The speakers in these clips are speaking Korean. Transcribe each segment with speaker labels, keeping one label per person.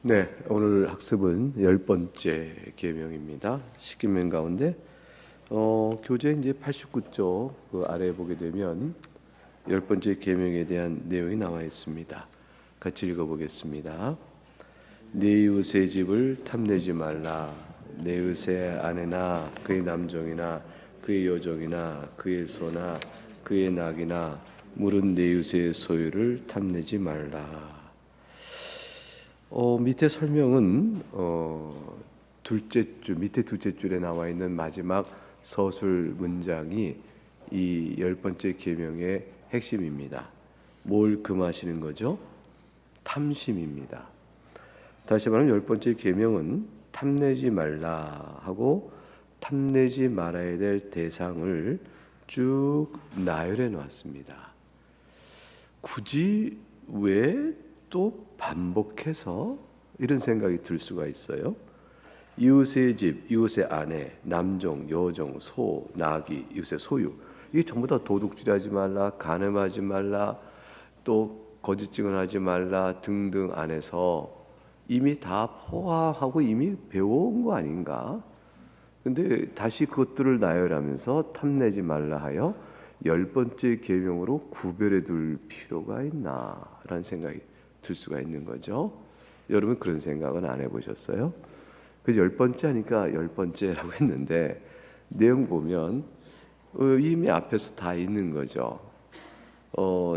Speaker 1: 네, 오늘 학습은 10번째 계명입니다. 십계명 가운데 교재 이제 89쪽 그 아래에 보게 되면 10번째 계명에 대한 내용이 나와 있습니다. 같이 읽어보겠습니다. 네 이웃의 집을 탐내지 말라. 내 이웃의 아내나 그의 남종이나 그의 여종이나 그의 소나 그의 낙이나 물은 내 이웃의 소유를 탐내지 말라. 밑에 설명은 밑에 둘째 줄에 나와 있는 마지막 서술 문장이 이 10번째 계명의 핵심입니다. 뭘 금하시는 거죠? 탐심입니다. 다시 말하면 10번째 계명은 탐내지 말라 하고 탐내지 말아야 될 대상을 쭉 나열해 놓았습니다. 굳이 왜 또 반복해서 이런 생각이 들 수가 있어요. 이웃의 집, 이웃의 아내, 남종, 여종, 소, 나귀, 이웃의 소유, 이게 전부 다 도둑질하지 말라, 간음하지 말라, 또 거짓 증언하지 말라 등등 안에서 이미 다 포함하고 이미 배워온 거 아닌가? 근데 다시 그것들을 나열하면서 탐내지 말라 하여 10번째 계명으로 구별해 둘 필요가 있나라는 생각이 들 수가 있는 거죠. 여러분 그런 생각은 안 해보셨어요? 그래서 10번째 하니까 10번째라고 했는데 내용 보면 이미 앞에서 다 있는 거죠.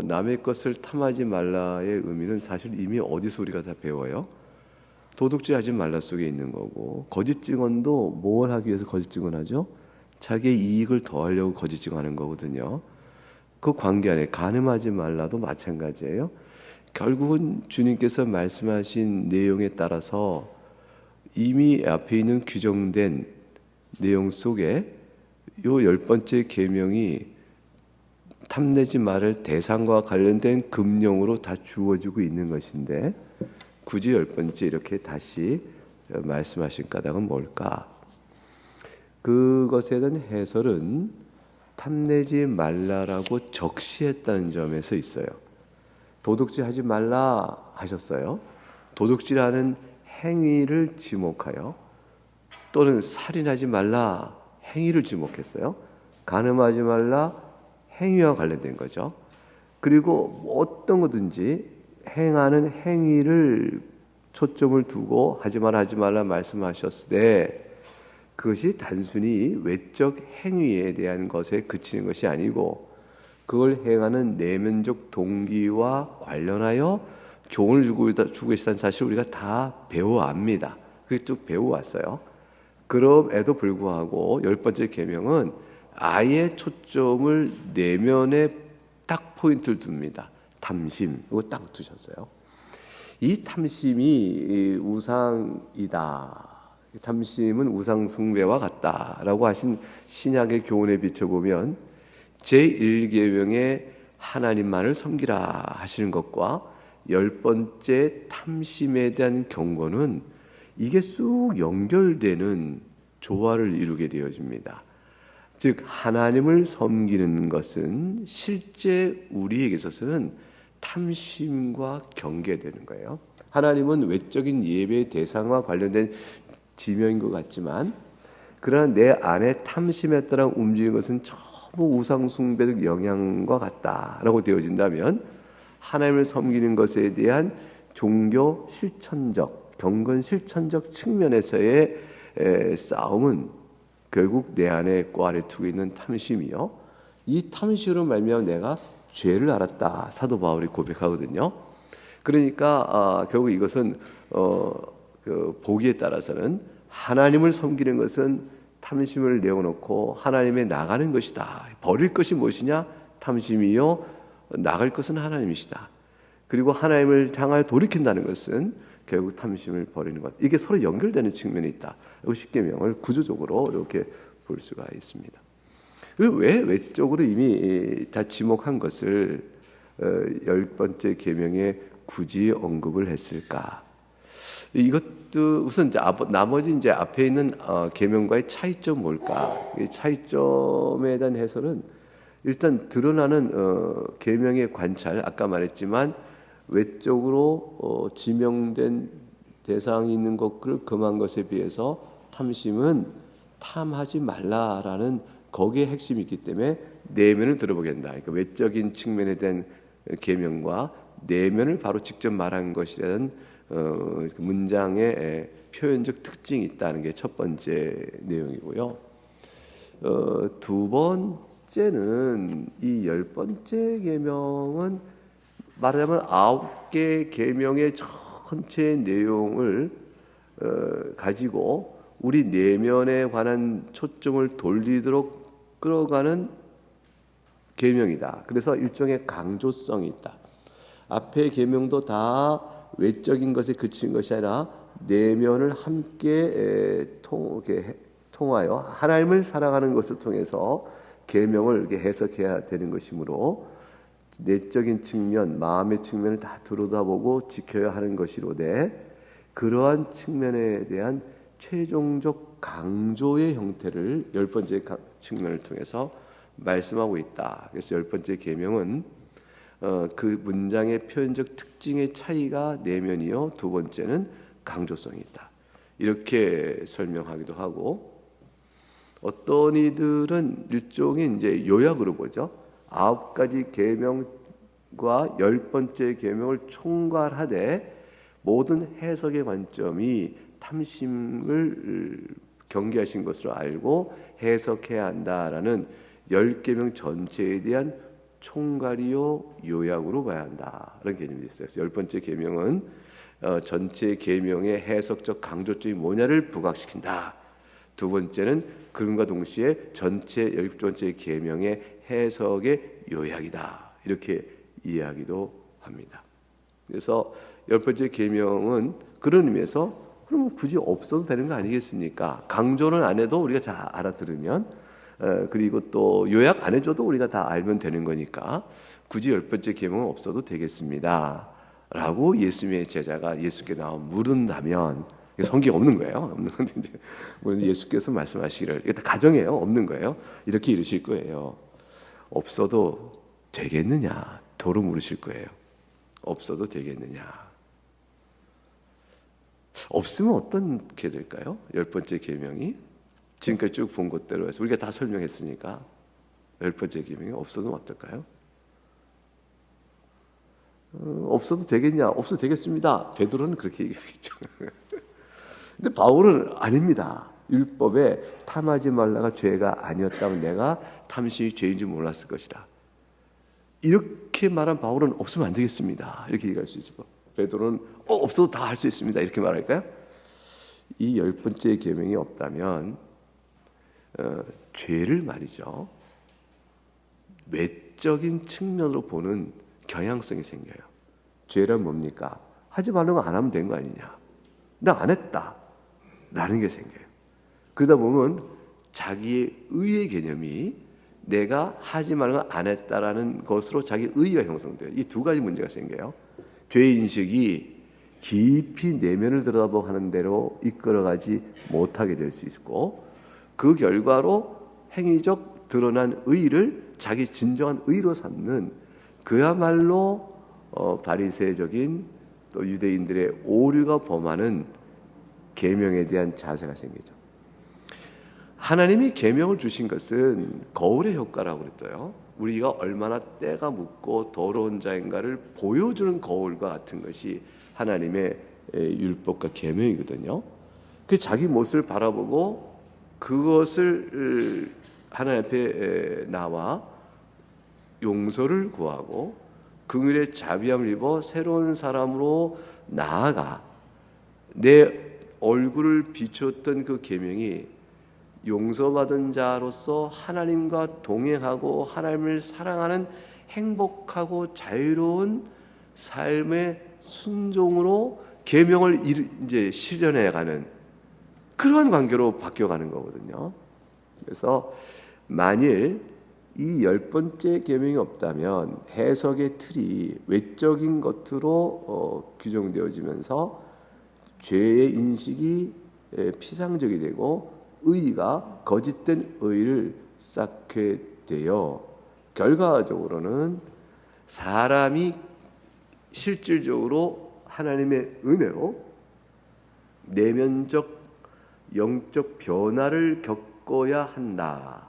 Speaker 1: 남의 것을 탐하지 말라의 의미는 사실 이미 어디서 우리가 다 배워요? 도둑질하지 말라 속에 있는 거고, 거짓 증언도 뭘 하기 위해서 거짓 증언하죠? 자기의 이익을 더하려고 거짓 증언하는 거거든요. 그 관계 안에 간음하지 말라도 마찬가지예요. 결국은 주님께서 말씀하신 내용에 따라서 이미 앞에 있는 규정된 내용 속에 요 10번째 계명이 탐내지 말을 대상과 관련된 금령으로 다 주어지고 있는 것인데 굳이 10번째 이렇게 다시 말씀하신 까닭은 뭘까? 그것에 대한 해설은 탐내지 말라라고 적시했다는 점에서 있어요. 도둑질 하지 말라 하셨어요. 도둑질하는 행위를 지목하여, 또는 살인하지 말라 행위를 지목했어요. 간음하지 말라 행위와 관련된 거죠. 그리고 어떤 거든지 행하는 행위를 초점을 두고 하지 말라 말씀하셨을 때 그것이 단순히 외적 행위에 대한 것에 그치는 것이 아니고 그걸 행하는 내면적 동기와 관련하여 교훈을 주고 계시다는 사실 우리가 다 배워압니다. 그게 쭉 배워왔어요. 그럼에도 불구하고 10번째 계명은 아예 초점을 내면에 딱 포인트를 둡니다. 탐심, 이거 딱 두셨어요. 이 탐심이 우상이다. 탐심은 우상 숭배와 같다라고 하신 신약의 교훈에 비춰보면 제1계명에 하나님만을 섬기라 하시는 것과 10번째 탐심에 대한 경고는 이게 쑥 연결되는 조화를 이루게 되어집니다. 즉 하나님을 섬기는 것은 실제 우리에게 있어서는 탐심과 경계되는 거예요. 하나님은 외적인 예배의 대상과 관련된 지명인 것 같지만 그러나 내 안에 탐심에 따라 움직이는 것은 전부 우상숭배적 영향과 같다라고 되어진다면 하나님을 섬기는 것에 대한 종교 실천적, 경건 실천적 측면에서의 싸움은 결국 내 안에 꽈를 두고 있는 탐심이요. 이 탐심으로 말미암아 내가 죄를 알았다. 사도 바울이 고백하거든요. 그러니까 결국 이것은 그 보기에 따라서는 하나님을 섬기는 것은 탐심을 내어놓고 하나님에 나가는 것이다. 버릴 것이 무엇이냐? 탐심이요. 나갈 것은 하나님이시다. 그리고 하나님을 향하여 돌이킨다는 것은 결국 탐심을 버리는 것. 이게 서로 연결되는 측면이 있다. 십계명을 구조적으로 이렇게 볼 수가 있습니다. 왜 외적으로 이미 다 지목한 것을 10번째 계명에 굳이 언급을 했을까? 이것도 우선 이제 나머지 이제 앞에 있는 계명과의 차이점 뭘까? 이 차이점에 대한 해설은 일단 드러나는 계명의 관찰, 아까 말했지만 외적으로 지명된 대상이 있는 것을 금한 것에 비해서 탐심은 탐하지 말라라는 거기에 핵심이 있기 때문에 내면을 들어보겠다. 그러니까 외적인 측면에 대한 계명과 내면을 바로 직접 말한 것이라는 문장의 표현적 특징이 있다는 게 첫 번째 내용이고요. 두 번째는 이 10번째 계명은 말하자면 9개 계명의 전체 내용을 가지고 우리 내면에 관한 초점을 돌리도록 끌어가는 계명이다. 그래서 일종의 강조성이 있다. 앞의 계명도 다 외적인 것에 그친 것이 아니라 내면을 함께 통하여 하나님을 사랑하는 것을 통해서 계명을 이렇게 해석해야 되는 것이므로 내적인 측면, 마음의 측면을 다 들여다보고 지켜야 하는 것이로되 그러한 측면에 대한 최종적 강조의 형태를 10번째 측면을 통해서 말씀하고 있다. 그래서 10번째 계명은 그 문장의 표현적 특징의 차이가 내면이요, 두 번째는 강조성이 있다. 이렇게 설명하기도 하고, 어떤 이들은 일종의 이제 요약으로 보죠. 9가지 계명과 10번째 계명을 총괄하되 모든 해석의 관점이 탐심을 경계하신 것으로 알고 해석해야 한다라는 10계명 전체에 대한 총괄이요 요약으로 봐야 한다. 그런 개념이 있어요. 그래서 10번째 계명은 전체 계명의 해석적 강조점이 뭐냐를 부각시킨다. 두 번째는 그런가 동시에 전체 10번째 계명의 해석의 요약이다. 이렇게 이해하기도 합니다. 그래서 10번째 계명은 그런 의미에서 그럼 굳이 없어도 되는 거 아니겠습니까? 강조는 안 해도 우리가 잘 알아들으면, 그리고 또 요약 안 해줘도 우리가 다 알면 되는 거니까 굳이 10번째 계명은 없어도 되겠습니다 라고 예수님의 제자가 예수께 나와 물은다면, 성경에 없는 거예요. 없는 건데 이제 예수께서 말씀하시기를, 이게 다 가정이에요. 없는 거예요. 이렇게 이르실 거예요. 없어도 되겠느냐? 도로 물으실 거예요. 없어도 되겠느냐? 없으면 어떻게 될까요? 10번째 계명이 지금까지 쭉 본 것대로 해서 우리가 다 설명했으니까 10번째 계명이 없어도 어떨까요? 없어도 되겠냐? 없어도 되겠습니다. 베드로는 그렇게 얘기하겠죠. 근데 바울은 아닙니다. 율법에 탐하지 말라가 죄가 아니었다면 내가 탐심이 죄인 줄 몰랐을 것이다. 이렇게 말한 바울은 없으면 안 되겠습니다. 이렇게 얘기할 수 있을 거. 베드로는 없어도 다 할 수 있습니다. 이렇게 말할까요? 이 10번째 계명이 없다면 죄를 말이죠, 외적인 측면으로 보는 경향성이 생겨요. 죄란 뭡니까? 하지 말는 거 안 하면 된 거 아니냐? 나 안 했다 라는 게 생겨요. 그러다 보면 자기의 의의 개념이 내가 하지 말는 거 안 했다라는 것으로 자기 의의가 형성돼요. 이 두 가지 문제가 생겨요. 죄인식이 깊이 내면을 들여다보고 하는 대로 이끌어가지 못하게 될 수 있고, 그 결과로 행위적 드러난 의의를 자기 진정한 의로 삼는, 그야말로 바리새적인 또 유대인들의 오류가 범하는 계명에 대한 자세가 생기죠. 하나님이 계명을 주신 것은 거울의 효과라고 그랬어요. 우리가 얼마나 때가 묻고 더러운 자인가를 보여주는 거울과 같은 것이 하나님의 율법과 계명이거든요. 그 자기 모습을 바라보고 그것을 하나님 앞에 나와 용서를 구하고 긍휼의 자비함을 입어 새로운 사람으로 나아가 내 얼굴을 비추었던 그 계명이 용서받은 자로서 하나님과 동행하고 하나님을 사랑하는 행복하고 자유로운 삶의 순종으로 계명을 이제 실현해가는 그러한 관계로 바뀌어가는 거거든요. 그래서 만일 이 10번째 계명이 없다면 해석의 틀이 외적인 것으로 규정되어지면서 죄의 인식이 피상적이 되고 의의가 거짓된 의의를 쌓게 되어 결과적으로는 사람이 실질적으로 하나님의 은혜로 내면적 영적 변화를 겪어야 한다.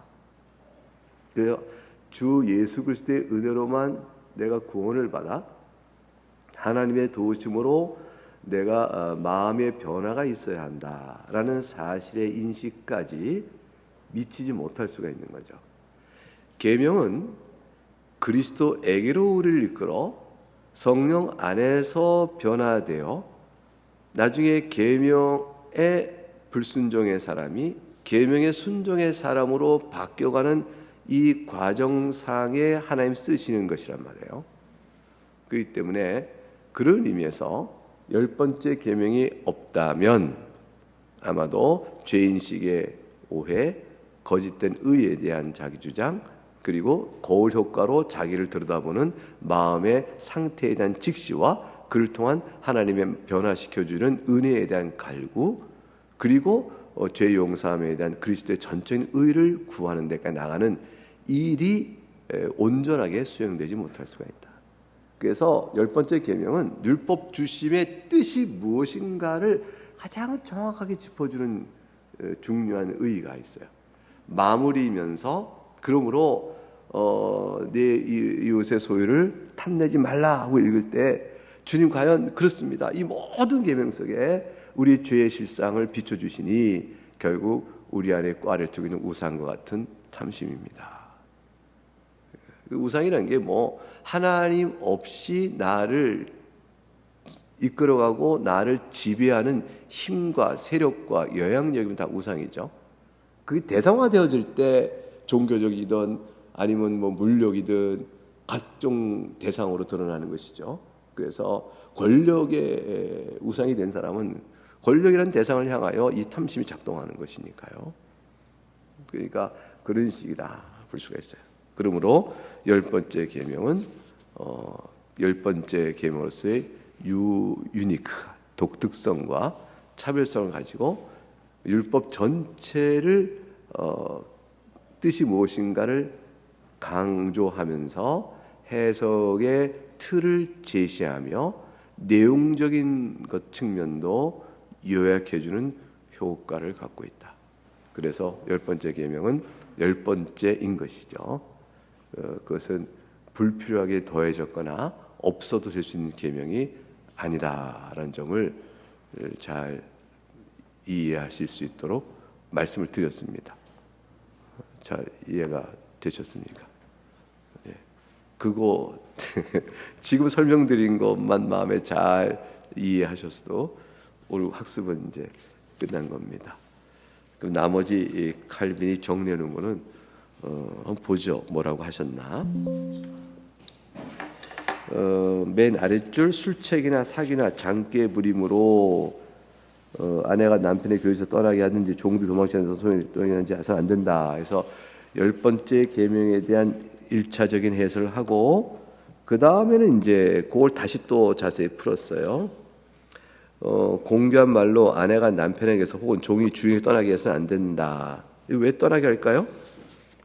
Speaker 1: 주 예수 그리스도의 은혜로만 내가 구원을 받아 하나님의 도우심으로 내가 마음의 변화가 있어야 한다라는 사실의 인식까지 미치지 못할 수가 있는 거죠. 계명은 그리스도에게로 우리를 이끌어 성령 안에서 변화되어 나중에 계명의 불순종의 사람이 계명의 순종의 사람으로 바뀌어가는 이 과정상에 하나님 쓰시는 것이란 말이에요. 그렇기 때문에 그런 의미에서 10번째 계명이 없다면 아마도 죄인식의 오해, 거짓된 의에 대한 자기 주장, 그리고 거울 효과로 자기를 들여다보는 마음의 상태에 대한 직시와 그를 통한 하나님의 변화시켜주는 은혜에 대한 갈구, 그리고 죄 용서함에 대한 그리스도의 전적인 의를 구하는 데까지 나가는 일이 온전하게 수행되지 못할 수가 있다. 그래서 10번째 계명은 율법 주심의 뜻이 무엇인가를 가장 정확하게 짚어주는 중요한 의의가 있어요. 마무리면서 그러므로 내 이웃의 소유를 탐내지 말라 하고 읽을 때 주님 과연 그렇습니다. 이 모든 계명 속에 우리 죄의 실상을 비춰주시니 결국 우리 안에 꽈를 두고 있는 우상과 같은 탐심입니다. 우상이라는 게 하나님 없이 나를 이끌어가고 나를 지배하는 힘과 세력과 영향력이면 다 우상이죠. 그게 대상화되어질 때 종교적이든 아니면 물력이든 각종 대상으로 드러나는 것이죠. 그래서 권력의 우상이 된 사람은 권력이라는 대상을 향하여 이 탐심이 작동하는 것이니까요. 그러니까 그런 식이다 볼 수가 있어요. 그러므로 10번째 계명은 10번째 계명으로서의 유니크, 독특성과 차별성을 가지고 율법 전체를 뜻이 무엇인가를 강조하면서 해석의 틀을 제시하며 내용적인 것 측면도 요약해주는 효과를 갖고 있다. 그래서 10번째 계명은 10번째인 것이죠. 그것은 불필요하게 더해졌거나 없어도 될 수 있는 계명이 아니다라는 점을 잘 이해하실 수 있도록 말씀을 드렸습니다. 잘 이해가 되셨습니까? 예. 그거 지금 설명드린 것만 마음에 잘 이해하셨어도 오늘 학습은 이제 끝난 겁니다. 그럼 나머지 칼빈이 정리해 놓은 거는 한번 보죠. 뭐라고 하셨나? 맨 아랫줄 술책이나 사기나 장깨 부림으로 아내가 남편의 교회에서 떠나게 하든지 종들이 도망치 않아서 소용이 떠나게 해서는 안 된다. 그래서 10번째 계명에 대한 1차적인 해설을 하고 그 다음에는 이제 그걸 다시 또 자세히 풀었어요. 공교한 말로 아내가 남편에게서 혹은 종이 주인을 떠나게 해서는 안 된다. 왜 떠나게 할까요?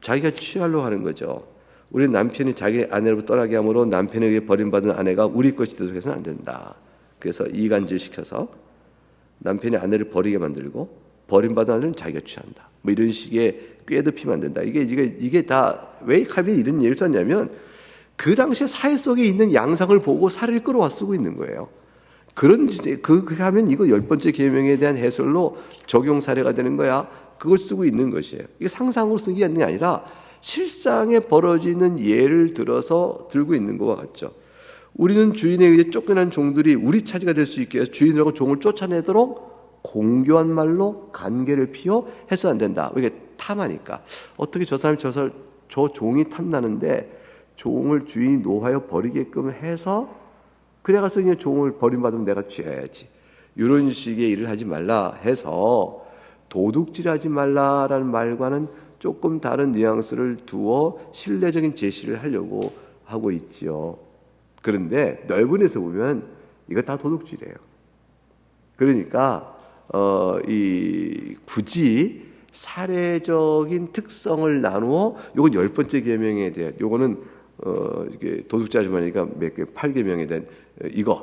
Speaker 1: 자기가 취하려고 하는 거죠. 우리 남편이 자기 아내로부터 떠나게 함으로 남편에게 버림받은 아내가 우리 것이 되도록 해서는 안 된다. 그래서 이간질시켜서 남편이 아내를 버리게 만들고 버림받은 아내는 자기가 취한다. 이런 식의 꾀도 피면 안 된다. 이게 다 왜 칼빈이 이런 예를 썼냐면 그 당시에 사회 속에 있는 양상을 보고 사례를 끌어와 쓰고 있는 거예요. 그렇게 하면 이거 10번째 계명에 대한 해설로 적용 사례가 되는 거야. 그걸 쓰고 있는 것이에요. 이게 상상으로 쓰는 게 아니라 실상에 벌어지는 예를 들어서 들고 있는 것과 같죠. 우리는 주인에 의해 쫓겨난 종들이 우리 차지가 될 수 있게 해서 주인이라고 종을 쫓아내도록 공교한 말로 간계를 피워 해서 안 된다. 이게 탐하니까 어떻게 저 사람이 저 종이 탐나는데 종을 주인이 노하여 버리게끔 해서 그래가서 그냥 종을 버림받으면 내가 취해야지. 이런 식의 일을 하지 말라 해서 도둑질하지 말라라는 말과는 조금 다른 뉘앙스를 두어 신뢰적인 제시를 하려고 하고 있지요. 그런데 넓은 데서 보면 이거 다 도둑질이에요. 그러니까 굳이 사례적인 특성을 나누어 이건 10번째 계명에 대한 요거는 이게 도둑질하지 말니까 몇 개 8계명에 대한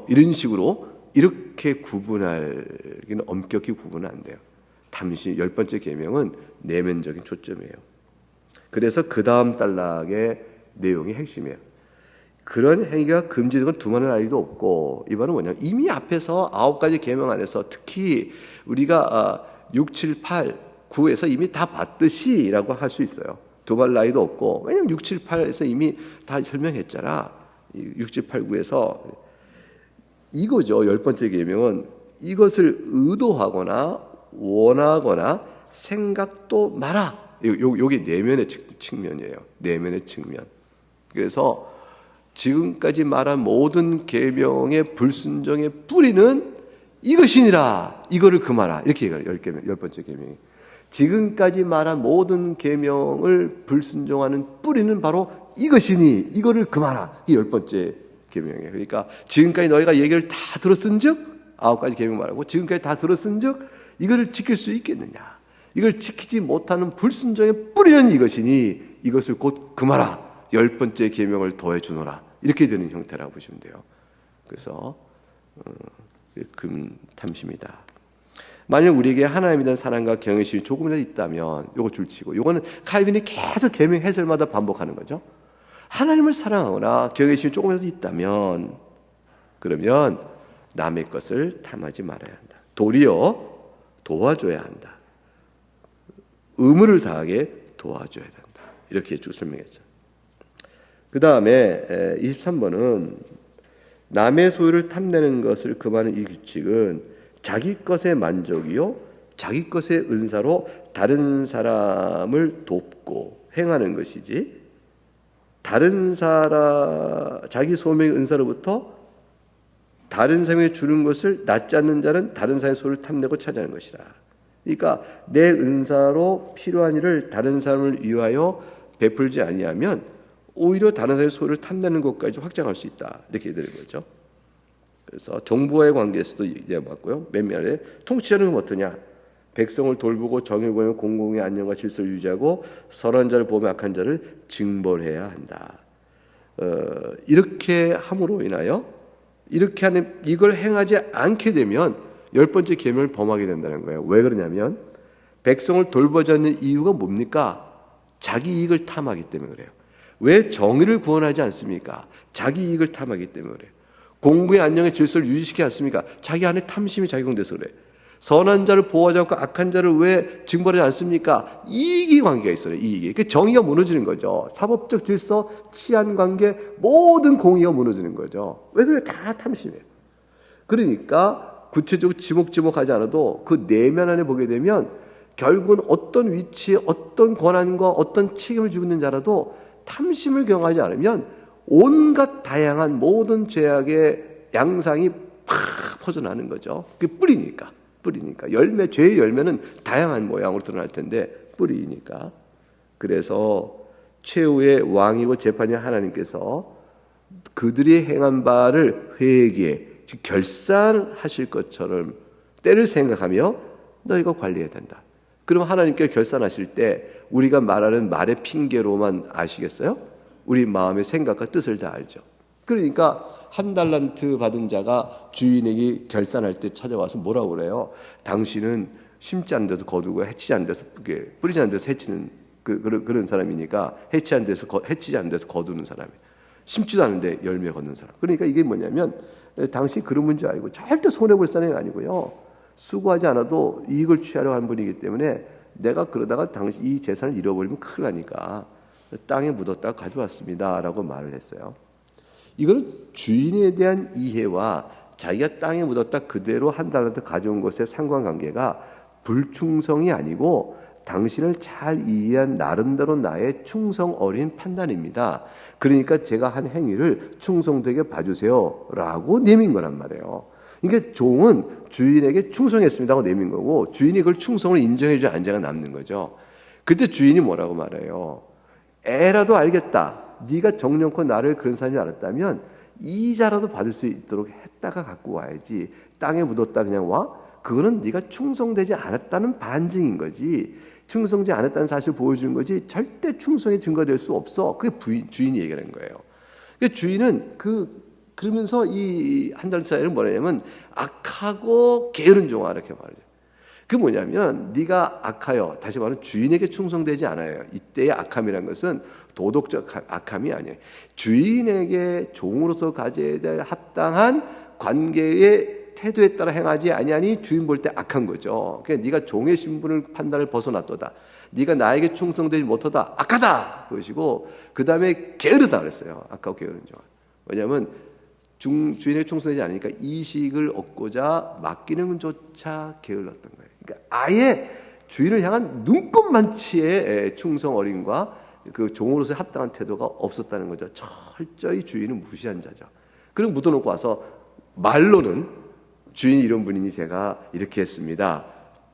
Speaker 1: 이런 식으로 이렇게 구분하기는 엄격히 구분은 안 돼요. 탐심 10번째 계명은 내면적인 초점이에요. 그래서 그 다음 단락의 내용이 핵심이에요. 그런 행위가 금지된 건 두말할 나위도 없고, 이 말은 뭐냐면 이미 앞에서 9가지 계명 안에서 특히 우리가 6, 7, 8, 9에서 이미 다 봤듯이 라고 할 수 있어요. 두말 나위도 없고, 왜냐면 6, 7, 8에서 이미 다 설명했잖아. 6, 7, 8, 9에서 이거죠. 10번째 계명은 이것을 의도하거나 원하거나 생각도 마라. 요게 내면의 측면이에요. 내면의 측면. 그래서 지금까지 말한 모든 계명의 불순종의 뿌리는 이것이니라. 이거를 금하라. 이렇게 얘기해요. 10번째 계명이. 지금까지 말한 모든 계명을 불순종하는 뿌리는 바로 이것이니 이거를 금하라. 이게 10번째 계명이에요. 그러니까 지금까지 너희가 얘기를 다 들었은즉 9가지 계명 말하고 지금까지 다 들었은즉 이거를 지킬 수 있겠느냐. 이걸 지키지 못하는 불순종의 뿌리는 이것이니 이것을 곧 금하라. 10번째 계명을 더해 주노라. 이렇게 되는 형태라고 보시면 돼요. 그래서 금탐심이다. 만약 우리에게 하나님에 대한 사랑과 경외심이 조금이라도 있다면 요거 줄치고, 요거는 칼빈이 계속 계명 해설마다 반복하는 거죠. 하나님을 사랑하거나 경외심이 조금이라도 있다면 그러면 남의 것을 탐하지 말아야 한다. 도리어 도와줘야 한다. 의무를 다하게 도와줘야 된다. 이렇게 쭉 설명했죠. 그 다음에 23번은 남의 소유를 탐내는 것을 금하는 이 규칙은 자기 것의 만족이요 자기 것의 은사로 다른 사람을 돕고 행하는 것이지, 자기 소명의 은사로부터 다른 사람에게 주는 것을 낫지 않는 자는 다른 사람의 소유를 탐내고 차지하는 것이라. 그러니까 내 은사로 필요한 일을 다른 사람을 위하여 베풀지 아니하면 오히려 다른 사람의 소유를 탐내는 것까지 확장할 수 있다. 이렇게 되는 거죠. 그래서 정부와의 관계에서도 얘기해봤고요. 맨 밑에 통치자는 어떠냐? 백성을 돌보고 정의를 보이며 공공의 안녕과 질서를 유지하고 선한 자를 보며 악한 자를 징벌해야 한다. 이렇게 함으로 인하여 이렇게 하는 이걸 행하지 않게 되면 10번째 계명을 범하게 된다는 거예요. 왜 그러냐면 백성을 돌보지 않는 이유가 뭡니까? 자기 이익을 탐하기 때문에 그래요. 왜 정의를 구원하지 않습니까? 자기 이익을 탐하기 때문에 그래요. 공공의 안녕의 질서를 유지시키지 않습니까? 자기 안에 탐심이 작용돼서 그래. 선한 자를 보호하지 않고 악한 자를 왜 징벌하지 않습니까? 이익이 관계가 있어요. 이익이. 그 정의가 무너지는 거죠. 사법적 질서, 치안 관계, 모든 공의가 무너지는 거죠. 왜 그래? 다 탐심이에요. 그러니까 구체적으로 지목지목하지 않아도 그 내면 안에 보게 되면 결국은 어떤 위치에 어떤 권한과 어떤 책임을 지고 있는 자라도 탐심을 경하지 않으면 온갖 다양한 모든 죄악의 양상이 팍 퍼져나는 거죠. 그게 뿌리니까. 죄의 열매는 다양한 모양으로 드러날 텐데 뿌리니까. 그래서 최후의 왕이고 재판이 하나님께서 그들이 행한 바를 회개, 즉 결산하실 것처럼 때를 생각하며 너희가 관리해야 된다. 그럼 하나님께 결산하실 때 우리가 말하는 말의 핑계로만 아시겠어요? 우리 마음의 생각과 뜻을 다 알죠. 그러니까 한 달란트 받은 자가 주인에게 결산할 때 찾아와서 뭐라고 그래요? 당신은 심지 않은 데서 거두고 해치지 않은 데서 뿌리지 않은 데서 해치는 그런 사람이니까 해치지 않은 데서 거두는 사람이에요. 심지도 않은데 열매 걷는 사람. 그러니까 이게 뭐냐면 당신 그런 문제 알고 절대 손해볼 사람이 아니고요. 수고하지 않아도 이익을 취하려 하는 분이기 때문에 내가 그러다가 당신 이 재산을 잃어버리면 큰일 나니까 땅에 묻었다가 가져왔습니다 라고 말을 했어요. 이거는 주인에 대한 이해와 자기가 땅에 묻었다 그대로 한 달란트 가져온 것의 상관관계가 불충성이 아니고 당신을 잘 이해한 나름대로 나의 충성 어린 판단입니다. 그러니까 제가 한 행위를 충성되게 봐주세요 라고 내민 거란 말이에요. 그러니까 종은 주인에게 충성했습니다 하고 내민 거고 주인이 그걸 충성을 인정해줘야 안자가 남는 거죠. 그때 주인이 뭐라고 말해요? 애라도 알겠다. 네가 정령코 나를 그런 사람이 알았다면 이자라도 받을 수 있도록 했다가 갖고 와야지. 땅에 묻었다 그냥 와? 그거는 네가 충성되지 않았다는 반증인 거지. 충성되지 않았다는 사실을 보여주는 거지 절대 충성의 증거가 될 수 없어. 그게 주인이 얘기하는 거예요. 그러니까 주인은 그 그러면서 이 한 달 사이는 뭐냐면 악하고 게으른 종아 이렇게 말하죠. 그 뭐냐면 네가 악하여, 다시 말하면 주인에게 충성되지 않아요. 이때의 악함이란 것은 도덕적 악함이 아니에요. 주인에게 종으로서 가져야 될 합당한 관계의 태도에 따라 행하지 아니하니 주인 볼 때 악한 거죠. 그러니까 네가 종의 신분을 판단을 벗어났도다. 네가 나에게 충성되지 못하다. 악하다. 그것이고 그 다음에 게으르다 그랬어요. 악하고 게으른 종아. 왜냐하면 주인에게 충성되지 않으니까 이식을 얻고자 맡기는 조차 게을렀던 거예요. 그러니까 아예 주인을 향한 눈꼽만치의 충성 어림과 그 종으로서의 합당한 태도가 없었다는 거죠. 철저히 주인을 무시한 자죠. 그리고 묻어놓고 와서 말로는 주인이 이런 분이니 제가 이렇게 했습니다.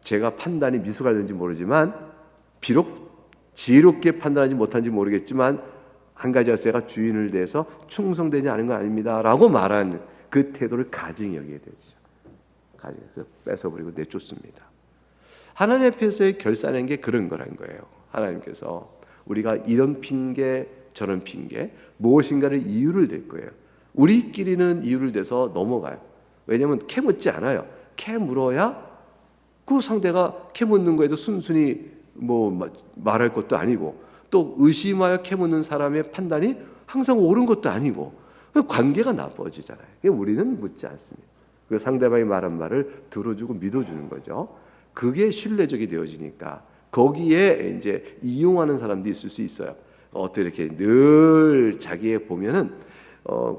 Speaker 1: 제가 판단이 미숙하든지 모르지만 비록 지혜롭게 판단하지 못한지 모르겠지만 한 가지가 제가 주인을 대해서 충성되지 않은 건 아닙니다 라고 말한 그 태도를 가증히 여기게 되죠. 가증히 뺏어버리고 내쫓습니다. 하나님 앞에서의 결산한 게 그런 거란 거예요. 하나님께서 우리가 이런 핑계 저런 핑계 무엇인가를 이유를 댈 거예요. 우리끼리는 이유를 대서 넘어가요. 왜냐하면 캐 묻지 않아요. 캐 물어야 그 상대가 캐 묻는 거에도 순순히 뭐 말할 것도 아니고 또 의심하여 캐 묻는 사람의 판단이 항상 옳은 것도 아니고 관계가 나빠지잖아요. 우리는 묻지 않습니다. 그 상대방이 말한 말을 들어주고 믿어주는 거죠. 그게 신뢰적이 되어지니까 거기에 이제 이용하는 사람도 있을 수 있어요. 어떻게 이렇게 늘 자기의 보면은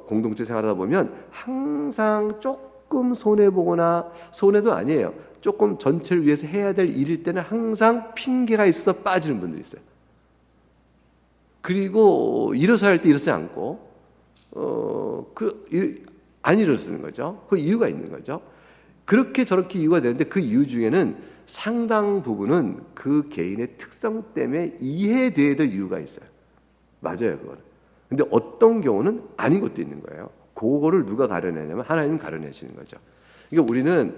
Speaker 1: 공동체 생활하다 보면 항상 조금 손해 보거나 손해도 아니에요. 조금 전체를 위해서 해야 될 일일 때는 항상 핑계가 있어서 빠지는 분들이 있어요. 그리고 일어서야 할 때 일어서지 않고 안 일어서는 거죠. 그 이유가 있는 거죠. 그렇게 저렇게 이유가 되는데 그 이유 중에는 상당 부분은 그 개인의 특성 때문에 이해돼야 될 이유가 있어요. 맞아요, 그거는. 근데 어떤 경우는 아닌 것도 있는 거예요. 그거를 누가 가려내냐면 하나님 가려내시는 거죠. 그러니까 우리는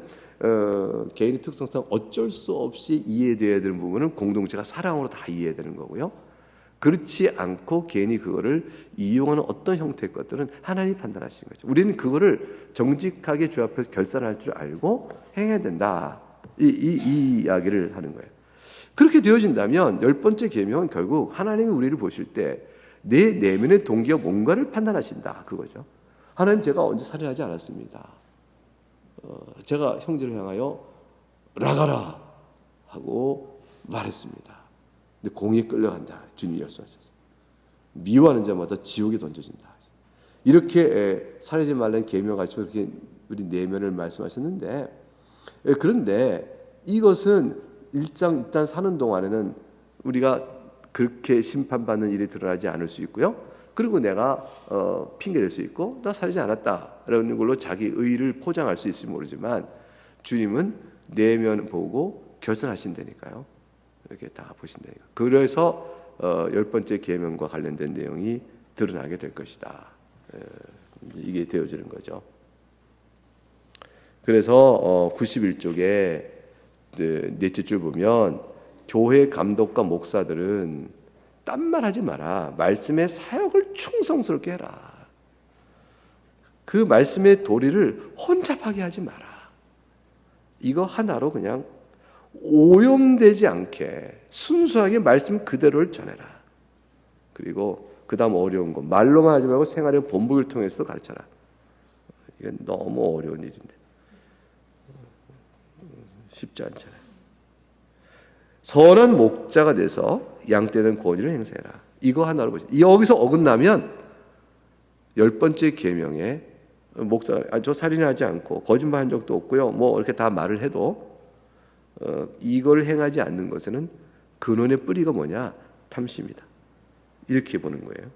Speaker 1: 개인의 특성상 어쩔 수 없이 이해돼야 되는 부분은 공동체가 사랑으로 다 이해해야 되는 거고요. 그렇지 않고 개인이 그거를 이용하는 어떤 형태의 것들은 하나님이 판단하시는 거죠. 우리는 그거를 정직하게 주 앞에서 결산할 줄 알고 행해야 된다. 이 이야기를 하는 거예요. 그렇게 되어진다면 10번째 계명은 결국 하나님이 우리를 보실 때 내 내면의 동기가 뭔가를 판단하신다. 그거죠. 하나님 제가 언제 살인하지 않았습니다. 제가 형제를 향하여 나가라 하고 말했습니다. 근데 공의에 끌려간다. 주님이 말씀하셨어요. 미워하는 자마다 지옥에 던져진다. 이렇게 살인하지 말라는 계명 가르치고 이렇게 우리 내면을 말씀하셨는데 그런데 이것은 일단 사는 동안에는 우리가 그렇게 심판받는 일이 드러나지 않을 수 있고요. 그리고 내가 핑계댈 수 있고 나 살지 않았다라는 걸로 자기 의의를 포장할 수 있을지 모르지만 주님은 내면 보고 결산하신다니까요. 이렇게 다 보신다니까. 그래서 10번째 계명과 관련된 내용이 드러나게 될 것이다. 이게 되어지는 거죠. 그래서 91쪽에 넷째 줄 보면 교회 감독과 목사들은 딴말 하지 마라. 말씀의 사역을 충성스럽게 해라. 그 말씀의 도리를 혼잡하게 하지 마라. 이거 하나로 그냥 오염되지 않게 순수하게 말씀 그대로를 전해라. 그리고 그 다음 어려운 거 말로만 하지 말고 생활의 본보기를 통해서 가르쳐라. 이건 너무 어려운 일인데 쉽지 않잖아요. 선한 목자가 돼서 양떼된 권위를 행사해라. 이거 하나로 보시죠. 여기서 어긋나면 10번째 계명에 목사가 저 살인하지 않고 거짓말한 적도 없고요. 뭐 이렇게 다 말을 해도 이걸 행하지 않는 것에는 근원의 뿌리가 뭐냐? 탐심이다. 이렇게 보는 거예요.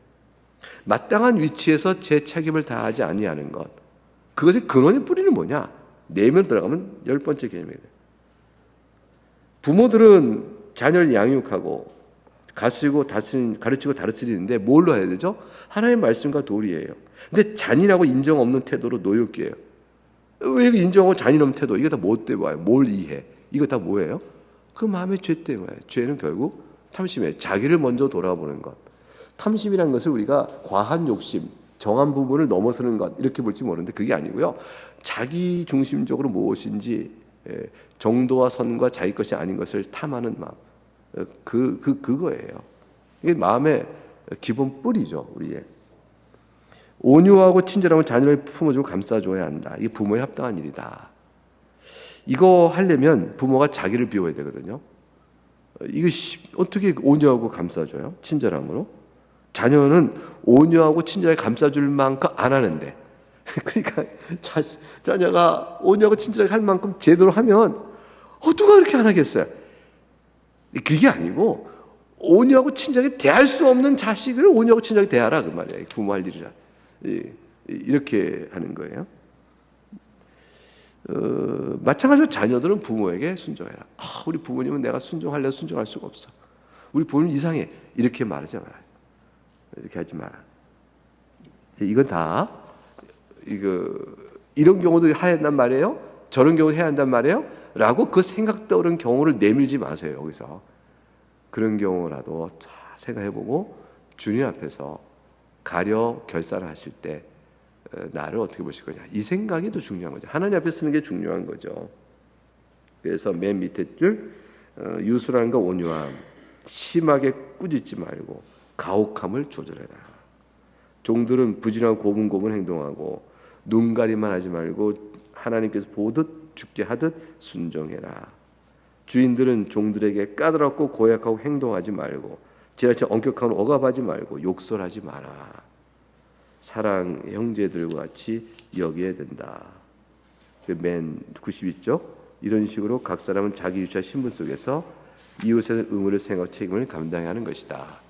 Speaker 1: 마땅한 위치에서 제 책임을 다하지 아니하는 것. 그것의 근원의 뿌리는 뭐냐? 내면 들어가면 10번째 계명이에요. 부모들은 자녀를 양육하고 가르치고 다스리는데 뭘로 해야 되죠? 하나님의 말씀과 도리예요. 근데 잔인하고 인정 없는 태도로 노역이에요. 왜 인정하고 잔인 없는 태도? 이거 다 뭐 때문에 와요? 뭘 이해? 이거 다 뭐예요? 그 마음의 죄 때문에 와요. 죄는 결국 탐심이에요. 자기를 먼저 돌아보는 것. 탐심이라는 것을 우리가 과한 욕심, 정한 부분을 넘어서는 것 이렇게 볼지 모르는데 그게 아니고요. 자기 중심적으로 무엇인지 정도와 선과 자기 것이 아닌 것을 탐하는 마음. 그거예요. 이게 마음의 기본 뿌리죠, 우리의. 온유하고 친절함을 자녀를 품어주고 감싸줘야 한다. 이게 부모의 합당한 일이다. 이거 하려면 부모가 자기를 비워야 되거든요. 이거 어떻게 온유하고 감싸줘요? 친절함으로? 자녀는 온유하고 친절하게 감싸줄 만큼 안 하는데, 그러니까 자녀가 온유하고 친절하게 할 만큼 제대로 하면 누가 그렇게 안 하겠어요? 그게 아니고 온유하고 친절하게 대할 수 없는 자식을 온유하고 친절하게 대하라 그 말이에요. 부모할 일이라. 이렇게 하는 거예요. 마찬가지로 자녀들은 부모에게 순종해라. 우리 부모님은 내가 순종하려 순종할 수가 없어. 우리 부모님 이상해. 이렇게 말하지 마라. 이렇게 하지 마라. 이건 다 이런 경우도 해야 한단 말이에요. 저런 경우도 해야 한단 말이에요. 라고 그 생각 떠오른 경우를 내밀지 마세요. 여기서 그런 경우라도 잘 생각해보고 주님 앞에서 가려 결산을 하실 때 나를 어떻게 보실 거냐, 이 생각이 더 중요한 거죠. 하나님 앞에 쓰는 게 중요한 거죠. 그래서 맨 밑에 줄 유술함과 온유함, 심하게 꾸짖지 말고 가혹함을 조절해라. 종들은 부진하고 고분고분 행동하고 눈가리만 하지 말고 하나님께서 보듯 죽게 하듯 순종해라. 주인들은 종들에게 까다롭고 고약하고 행동하지 말고 지나쳐 엄격한 억압하지 말고 욕설하지 마라. 사랑 형제들과 같이 여겨야 된다. 맨 92쪽 이런 식으로 각 사람은 자기 위치와 신분 속에서 이웃의 의무를 생각하고 책임을 감당해야 하는 것이다.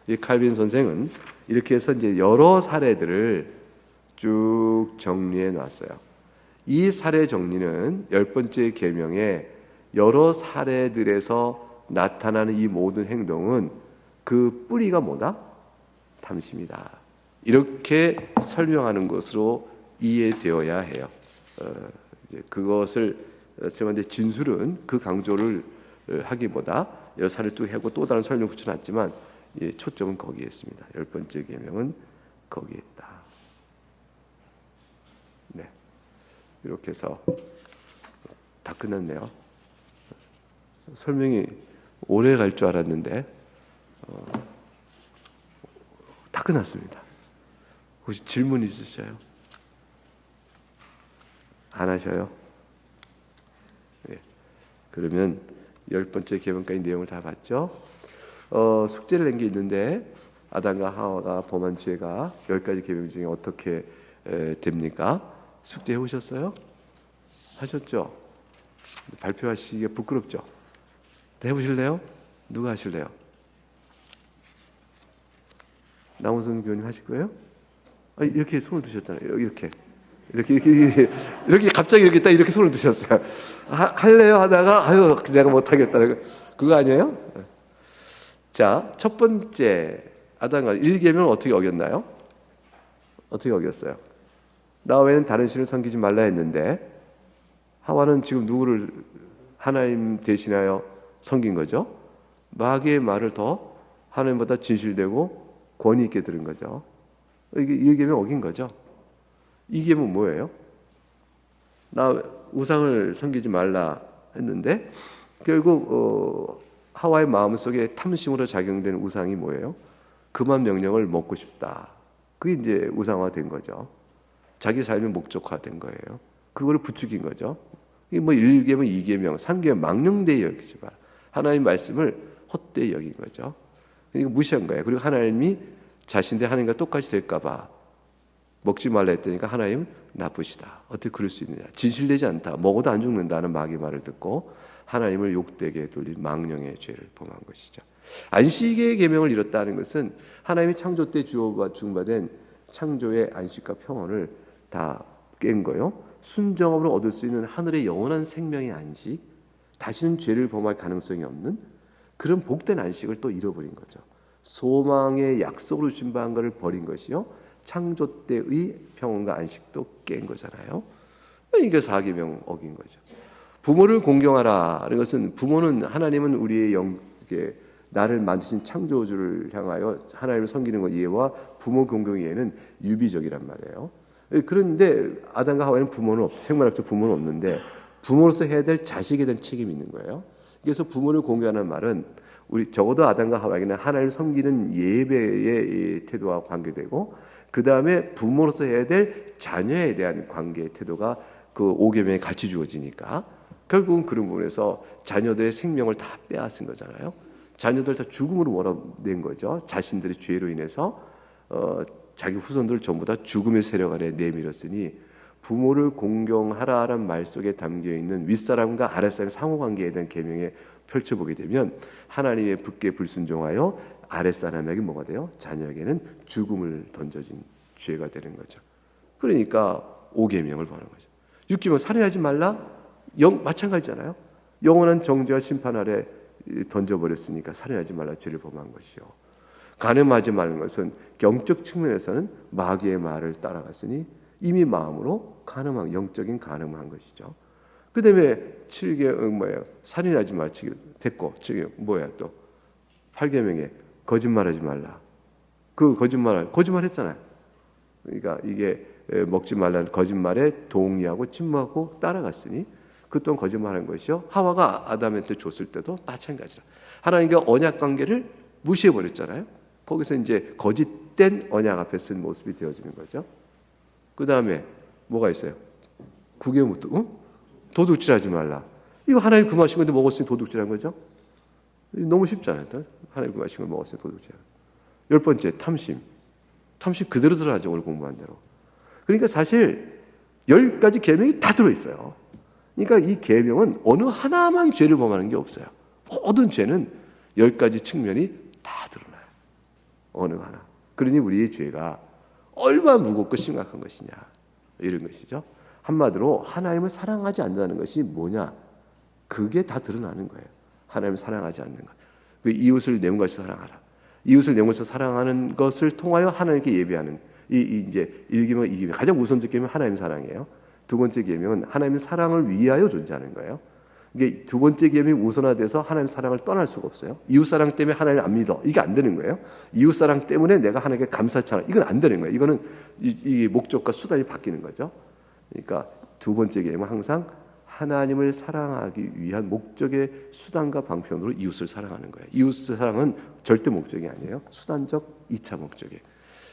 Speaker 1: 이 칼빈 선생은 이렇게 해서 이제 여러 사례들을 쭉 정리해 놨어요. 이 사례 정리는 10번째 계명의 여러 사례들에서 나타나는 이 모든 행동은 그 뿌리가 뭐다? 탐심이다. 이렇게 설명하는 것으로 이해되어야 해요. 이제 그것을 제가 진술은 그 강조를 하기보다 여러 사례를 쭉 하고 또 다른 설명 붙여놨지만 초점은 거기에 있습니다. 10번째 계명은 거기에 있다. 네, 이렇게 해서 다 끝났네요. 설명이 오래 갈 줄 알았는데 다 끝났습니다. 혹시 질문 있으셔요? 안 하셔요? 네. 그러면 10번째 계명까지 내용을 다 봤죠? 숙제를 낸 게 있는데 아담과 하와가 범한 죄가 10가지 계명 중에 어떻게 됩니까? 숙제 해보셨어요? 하셨죠? 발표하시기가 부끄럽죠? 해보실래요? 누가 하실래요? 남원성 교수님 하실 거예요? 이렇게 손을 드셨잖아요. 이렇게 갑자기 이렇게 딱 이렇게 손을 드셨어요. 할래요 하다가 아유 내가 못하겠다. 그거 아니에요? 자, 첫 번째 아담과 1계명을 어떻게 어겼나요? 어떻게 어겼어요? 나 외에는 다른 신을 섬기지 말라 했는데 하와는 지금 누구를 하나님 대신하여 섬긴 거죠? 마귀의 말을 더 하나님보다 진실되고 권위 있게 들은 거죠. 이게 1계명 어긴 거죠. 2계명 뭐예요? 나 우상을 섬기지 말라 했는데 결국 하와의 마음속에 탐심으로 작용된 우상이 뭐예요? 그만 명령을 먹고 싶다. 그게 이제 우상화된 거죠. 자기 삶의 목적화된 거예요. 그걸 부추긴 거죠. 이게 뭐 1계명, 2계명, 3계명 망령되이 여기지 마라. 하나님 말씀을 헛되이 여긴 거죠. 그러니까 무시한 거예요. 그리고 하나님이 자신들 하나님과 똑같이 될까봐 먹지 말라 했다니까 하나님 나쁘시다. 어떻게 그럴 수 있느냐. 진실되지 않다. 먹어도 안 죽는다는 마귀의 말을 듣고 하나님을 욕되게 돌린 망령의 죄를 범한 것이죠. 안식의 계명을 잃었다는 것은 하나님이 창조 때 주어받은 창조의 안식과 평온을 다 깬 거요. 순종함으로 얻을 수 있는 하늘의 영원한 생명의 안식, 다시는 죄를 범할 가능성이 없는 그런 복된 안식을 또 잃어버린 거죠. 소망의 약속으로 주신 바를 버린 것이요. 창조 때의 평온과 안식도 깬 거잖아요. 이게 4계명 어긴 거죠. 부모를 공경하라는 것은 부모는 하나님은 우리의 나를 만드신 창조주를 향하여 하나님을 섬기는 것 이해와 부모 공경 이해는 유비적이란 말이에요. 그런데 아담과 하와에는 부모는 생물학적 부모는 없는데 부모로서 해야 될 자식에 대한 책임이 있는 거예요. 그래서 부모를 공경하는 말은 우리 적어도 아담과 하와에게는 하나님을 섬기는 예배의 태도와 관계되고, 그 다음에 부모로서 해야 될 자녀에 대한 관계의 태도가 그 5계명에 같이 주어지니까 결국은 그런 부분에서 자녀들의 생명을 다 빼앗은 거잖아요. 자녀들 다 죽음으로 몰아낸 거죠. 자신들의 죄로 인해서 자기 후손들을 전부 다 죽음의 세력 아래 내밀었으니, 부모를 공경하라라는 말 속에 담겨있는 윗사람과 아랫사람의 상호관계에 대한 계명에 펼쳐보게 되면 하나님의 불께 불순종하여 아랫사람에게 뭐가 돼요? 자녀에게는 죽음을 던져진 죄가 되는 거죠. 그러니까 5계명을 보는 거죠. 6계명 살인하지 말라, 마찬가지잖아요. 영원한 정죄와 심판 아래 던져버렸으니까 살인하지 말라 죄를 범한 것이요. 간음하지 말는 것은 영적 측면에서는 마귀의 말을 따라갔으니 이미 마음으로 간음한, 영적인 간음을 한 것이죠. 그 다음에 7개 뭐예요? 살인하지 말 됐고, 7개 뭐야 또 8계명에 거짓말하지 말라. 그 거짓말했잖아요. 그러니까 이게 먹지 말라는 거짓말에 동의하고 침묵하고 따라갔으니 그 또한 거짓말한 것이요. 하와가 아담한테 줬을 때도 마찬가지라. 하나님과 언약 관계를 무시해 버렸잖아요. 거기서 이제 거짓된 언약 앞에 쓴 모습이 되어지는 거죠. 그 다음에 뭐가 있어요? 9계명 도둑질하지 말라. 이거 하나님 금하신 건데 먹었으니 도둑질한 거죠. 너무 쉽잖아요. 하나님 금하신 걸 먹었으니 도둑질. 10번째 탐심 그대로 들어가죠. 오늘 공부한 대로. 그러니까 사실 10가지 계명이 다 들어있어요. 그러니까 이 계명은 어느 하나만 죄를 범하는 게 없어요. 모든 죄는 10가지 측면이 다 드러나요. 어느 하나. 그러니 우리의 죄가 얼마나 무겁고 심각한 것이냐, 이런 것이죠. 한마디로 하나님을 사랑하지 않는다는 것이 뭐냐, 그게 다 드러나는 거예요. 하나님을 사랑하지 않는 것. 그 이웃을 내 몸같이 사랑하라. 이웃을 내 몸같이 사랑하는 것을 통하여 하나님께 예배하는, 이제 1계명, 2계명 가장 우선적 계명은 하나님 사랑이에요. 두 번째 계명은 하나님의 사랑을 위하여 존재하는 거예요. 이게 두 번째 계명이 우선화돼서 하나님 사랑을 떠날 수가 없어요. 이웃 사랑 때문에 하나님을 안 믿어, 이게 안 되는 거예요. 이웃 사랑 때문에 내가 하나님께 감사치 않아, 이건 안 되는 거예요. 이거는 이 목적과 수단이 바뀌는 거죠. 그러니까 두 번째 계명은 항상 하나님을 사랑하기 위한 목적의 수단과 방편으로 이웃을 사랑하는 거예요. 이웃 사랑은 절대 목적이 아니에요. 수단적 2차 목적이에요.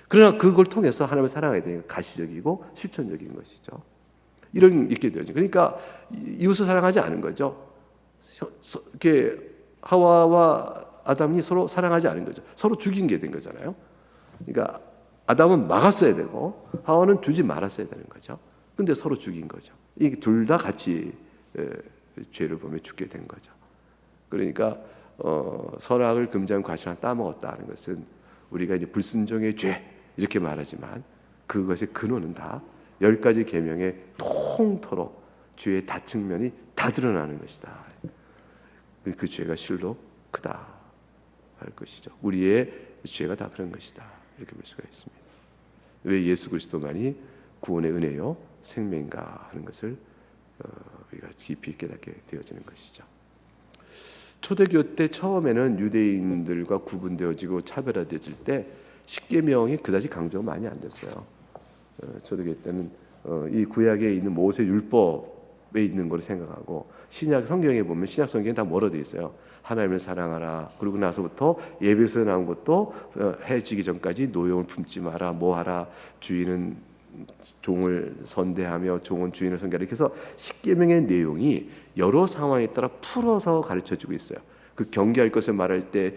Speaker 1: 그러나 그걸 통해서 하나님을 사랑해야 되니까 가시적이고 실천적인 것이죠. 이런 있게 되죠. 그러니까 이웃을 사랑하지 않은 거죠. 이렇게 하와와 아담이 서로 사랑하지 않은 거죠. 서로 죽인 게 된 거잖아요. 그러니까 아담은 막았어야 되고 하와는 주지 말았어야 되는 거죠. 근데 서로 죽인 거죠. 이 둘 다 같이 죄를 범해 죽게 된 거죠. 그러니까 선악을 금지한 과실을 따먹었다는 것은 우리가 이제 불순종의 죄 이렇게 말하지만 그것의 근원은 다 10가지 계명의 통틀어 죄의 다 측면이 다 드러나는 것이다. 그 죄가 실로 크다 할 것이죠. 우리의 죄가 다 그런 것이다, 이렇게 볼 수가 있습니다. 왜 예수 그리스도만이 구원의 은혜요 생명인가 하는 것을 우리가 깊이 깨닫게 되어지는 것이죠. 초대교 때 처음에는 유대인들과 구분되어지고 차별화되어질 때 십계명이 그다지 강조가 많이 안 됐어요. 초대교 때는 이 구약에 있는 모세 율법에 있는 걸 생각하고, 신약 성경에 보면 신약 성경에 다 뭐로 되어 있어요? 하나님을 사랑하라. 그러고 나서부터 예배에서 나온 것도 해 지기 전까지 노용을 품지 마라, 뭐하라, 주인은 종을 선대하며 종은 주인을 섬기라. 이렇게 해서 십계명의 내용이 여러 상황에 따라 풀어서 가르쳐주고 있어요. 그 경계할 것을 말할 때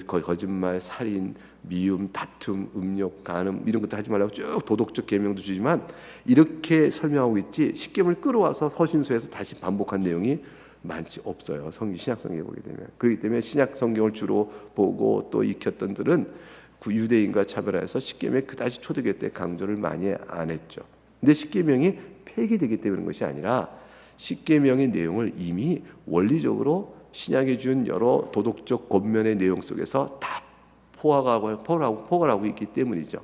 Speaker 1: 거짓말, 살인, 미움, 다툼, 음욕, 간음 이런 것도 하지 말라고 쭉 도덕적 계명도 주지만 이렇게 설명하고 있지, 십계명을 끌어와서 서신서에서 다시 반복한 내용이 많지 없어요. 신약 성경에 보게 되면. 그렇기 때문에 신약 성경을 주로 보고 또 익혔던들은 그 유대인과 차별화해서 십계명이 그다지 초대교 때 강조를 많이 안 했죠. 근데 십계명이 폐기되기 때문에 그런 것이 아니라 십계명의 내용을 이미 원리적으로 신약에 준 여러 도덕적 권면의 내용 속에서 다 포괄하고 있기 때문이죠.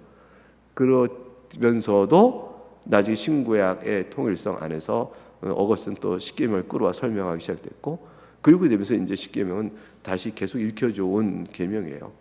Speaker 1: 그러면서도 나중에 신구약의 통일성 안에서 어거스틴 또 십계명을 끌어와 설명하기 시작됐고, 그리고 되면서 이제 십계명은 다시 계속 읽혀져 온 계명이에요.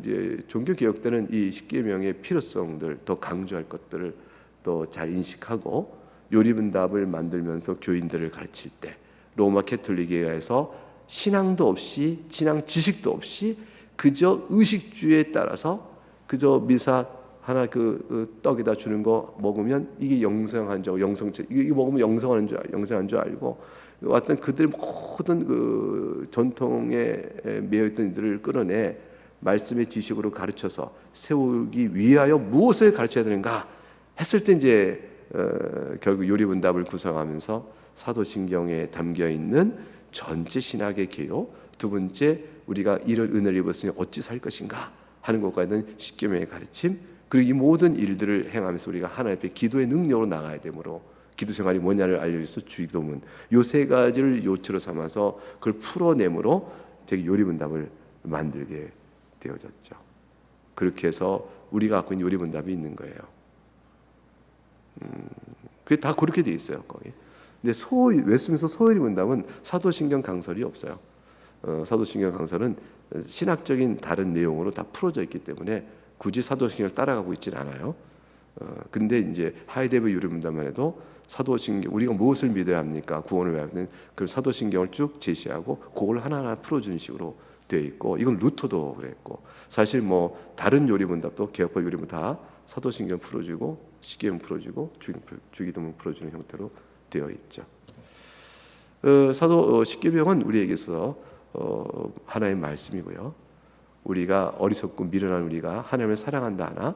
Speaker 1: 이제 종교 개혁 때는 이 십계명의 필요성들, 더 강조할 것들을 또 잘 인식하고 요리문답을 만들면서 교인들을 가르칠 때 로마 캐톨릭에서 신앙도 없이 신앙 지식도 없이 그저 의식주에 따라서 그저 미사 하나 그 떡에다 주는 거 먹으면 이게 영성한 줄, 영성체 이거 먹으면 영성한 줄 알고 어떤 그들의 모든 그 전통에 매여있던 이들을 끌어내 말씀의 지식으로 가르쳐서 세우기 위하여 무엇을 가르쳐야 되는가 했을 때 이제 결국 요리문답을 구성하면서 사도신경에 담겨 있는 전체 신학의 개요, 두 번째 우리가 이런 은혜를 입었으니 어찌 살 것인가 하는 것과 있는 십계명의 가르침, 그리고 이 모든 일들을 행하면서 우리가 하나님 앞에 기도의 능력으로 나가야 되므로 기도 생활이 뭐냐를 알려줘서 주기도문 요 세 가지를 요체로 삼아서 그걸 풀어내므로 되게 요리문답을 만들게 되어졌죠. 그렇게 해서 우리가 갖고 있는 요리문답이 있는 거예요. 그게 다 그렇게 돼 있어요 거기. 근데 웨스민스터 소요리문답은 사도신경 강설이 없어요. 사도신경 강설은 신학적인 다른 내용으로 다 풀어져 있기 때문에 굳이 사도신경을 따라가고 있지는 않아요. 근데 이제 하이데베 요리문답만 해도 사도신경 우리가 무엇을 믿어야 합니까? 구원을 왜 하는 그 사도신경을 쭉 제시하고 그걸 하나하나 풀어주는 식으로 되어 있고, 이건 루터도 그랬고, 사실 뭐 다른 요리문답도 개혁파 요리문 다 사도신경 풀어주고 십계명 풀어주고 주기도문 풀어주는 형태로 되어 있죠. 십계명은 우리에게서 하나의 말씀이고요. 우리가 어리석고 미련한 우리가 하나님을 사랑한다 하나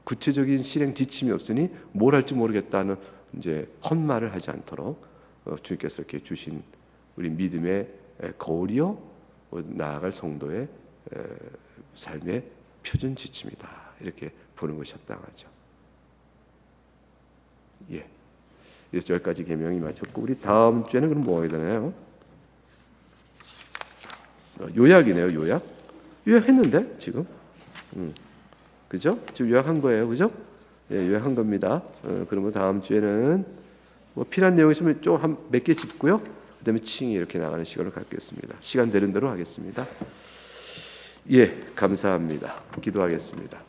Speaker 1: 구체적인 실행 지침이 없으니 뭘 할지 모르겠다는 이제 헛말을 하지 않도록 주님께서 이렇게 주신 우리 믿음의 거울이요 나아갈 성도의 삶의 표준 지침이다, 이렇게 보는 것이 합당하죠. 예, 그래서 10가지 계명이 마쳤고 우리 다음 주에는 그럼 뭐 해야 되나요? 요약이네요. 요약했는데 지금 그죠? 지금 요약한 거예요, 그죠? 예, 요약한 겁니다. 그러면 다음 주에는 뭐 필요한 내용이 있으면 좀 한 몇 개 짚고요. 그다음에 칭이 이렇게 나가는 시간을 갖겠습니다. 시간 되는 대로 하겠습니다. 예, 감사합니다. 기도하겠습니다.